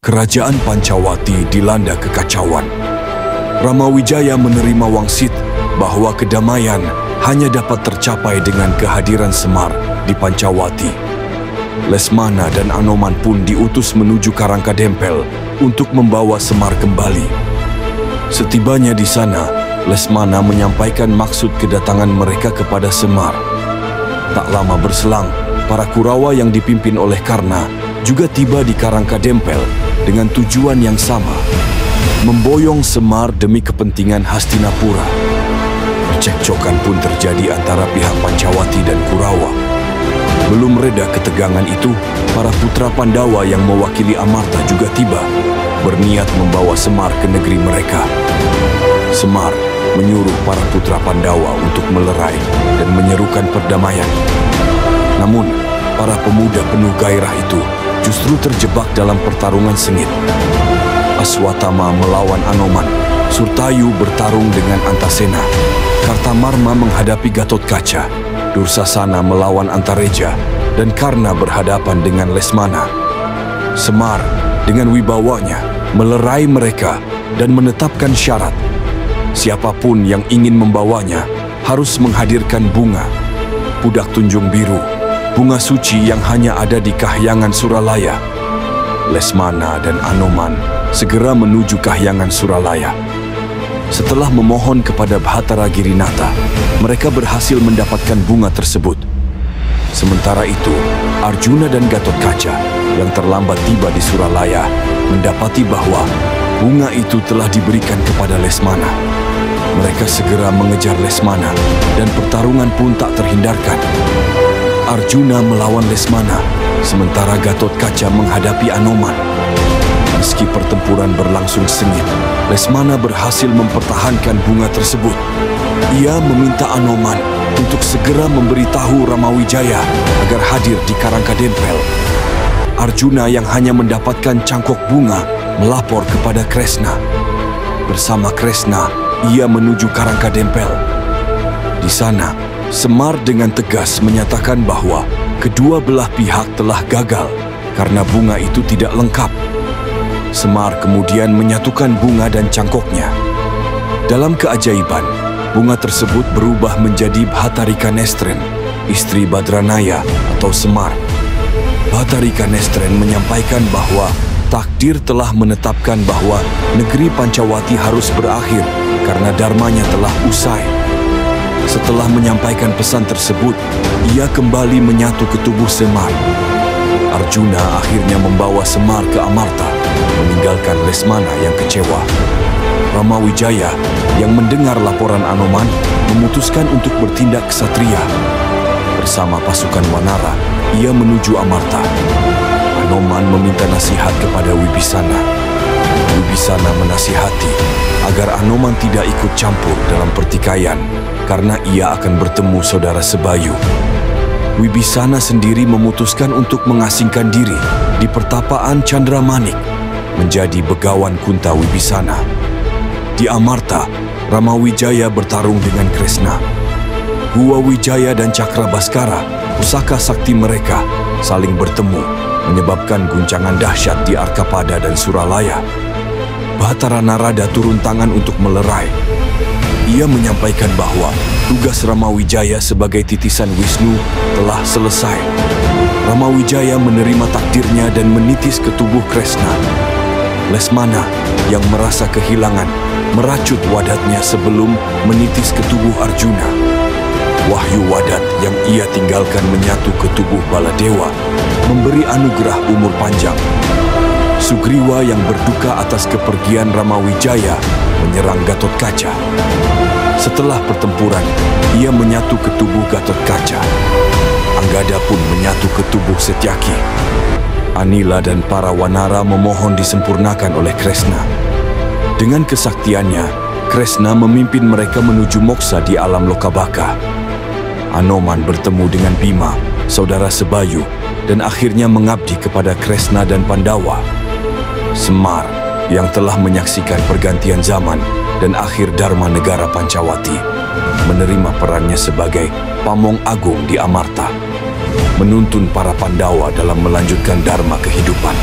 Kerajaan Pancawati dilanda kekacauan. Ramawijaya menerima wangsit bahwa kedamaian hanya dapat tercapai dengan kehadiran Semar di Pancawati. Lesmana dan Anoman pun diutus menuju Karangkadempel untuk membawa Semar kembali. Setibanya di sana, Lesmana menyampaikan maksud kedatangan mereka kepada Semar. Tak lama berselang, para Kurawa yang dipimpin oleh Karna juga tiba di Karangkadempel dengan tujuan yang sama, memboyong Semar demi kepentingan Hastinapura. Percekcokan pun terjadi antara pihak Pancawati dan Kurawa. Belum reda ketegangan itu, para putra Pandawa yang mewakili Amarta juga tiba, berniat membawa Semar ke negeri mereka. Semar menyuruh para putra Pandawa untuk melerai dan menyerukan perdamaian. Namun, para pemuda penuh gairah itu justru terjebak dalam pertarungan sengit. Aswatama melawan Anoman, Surtayu bertarung dengan Antasena, Kartamarma menghadapi Gatotkaca, Dursasana melawan Antareja, dan Karna berhadapan dengan Lesmana. Semar dengan wibawanya melerai mereka dan menetapkan syarat. Siapapun yang ingin membawanya harus menghadirkan bunga, pudak tunjung biru, bunga suci yang hanya ada di Kahyangan Suralaya. Lesmana dan Anoman segera menuju Kahyangan Suralaya. Setelah memohon kepada Bhattara Girinata, mereka berhasil mendapatkan bunga tersebut. Sementara itu, Arjuna dan Gatotkaca yang terlambat tiba di Suralaya mendapati bahwa bunga itu telah diberikan kepada Lesmana. Mereka segera mengejar Lesmana dan pertarungan pun tak terhindarkan. Arjuna melawan Lesmana, sementara Gatotkaca menghadapi Anoman. Meski pertempuran berlangsung sengit, Lesmana berhasil mempertahankan bunga tersebut. Ia meminta Anoman untuk segera memberitahu Ramawijaya agar hadir di Karangkadempel. Arjuna yang hanya mendapatkan cangkok bunga melapor kepada Kresna. Bersama Kresna, ia menuju Karangkadempel. Di sana, Semar dengan tegas menyatakan bahwa kedua belah pihak telah gagal karena bunga itu tidak lengkap. Semar kemudian menyatukan bunga dan cangkoknya. Dalam keajaiban, bunga tersebut berubah menjadi Bhattarika Nestren, istri Badranaya atau Semar. Bhattarika Nestren menyampaikan bahwa takdir telah menetapkan bahwa negeri Pancawati harus berakhir karena dharmanya telah usai. Setelah menyampaikan pesan tersebut, ia kembali menyatu ke tubuh Semar. Arjuna akhirnya membawa Semar ke Amarta, meninggalkan Lesmana yang kecewa. Ramawijaya yang mendengar laporan Anoman memutuskan untuk bertindak ksatria. Bersama pasukan Wanara, ia menuju Amarta. Anoman meminta nasihat kepada Wibisana. Wibisana menasihati agar Anoman tidak ikut campur dalam pertikaian karena ia akan bertemu saudara sebayu. Wibisana sendiri memutuskan untuk mengasingkan diri di pertapaan Chandramanik, menjadi begawan Kunta Wibisana. Di Amarta, Ramawijaya bertarung dengan Kresna. Gua Wijaya dan Cakrabaskara, pusaka sakti mereka, saling bertemu, menyebabkan guncangan dahsyat di Arkapada dan Suralaya. Bhattara Narada turun tangan untuk melerai. Ia menyampaikan bahwa tugas Ramawijaya sebagai titisan Wisnu telah selesai. Ramawijaya menerima takdirnya dan menitis ke tubuh Kresna. Lesmana yang merasa kehilangan meracut wadatnya sebelum menitis ke tubuh Arjuna. Wahyu wadat yang ia tinggalkan menyatu ke tubuh Baladewa, memberi anugerah umur panjang. Sugriwa yang berduka atas kepergian Ramawijaya menyerang Gatotkaca. Setelah pertempuran, ia menyatu ke tubuh Gatotkaca. Anggada pun menyatu ke tubuh Setyaki. Anila dan para Wanara memohon disempurnakan oleh Kresna. Dengan kesaktiannya, Kresna memimpin mereka menuju moksa di alam Lokabaka. Anoman bertemu dengan Bima, saudara sebayu, dan akhirnya mengabdi kepada Kresna dan Pandawa. Semar yang telah menyaksikan pergantian zaman dan akhir dharma negara Pancawati, menerima perannya sebagai Pamong Agung di Amarta, menuntun para Pandawa dalam melanjutkan dharma kehidupan.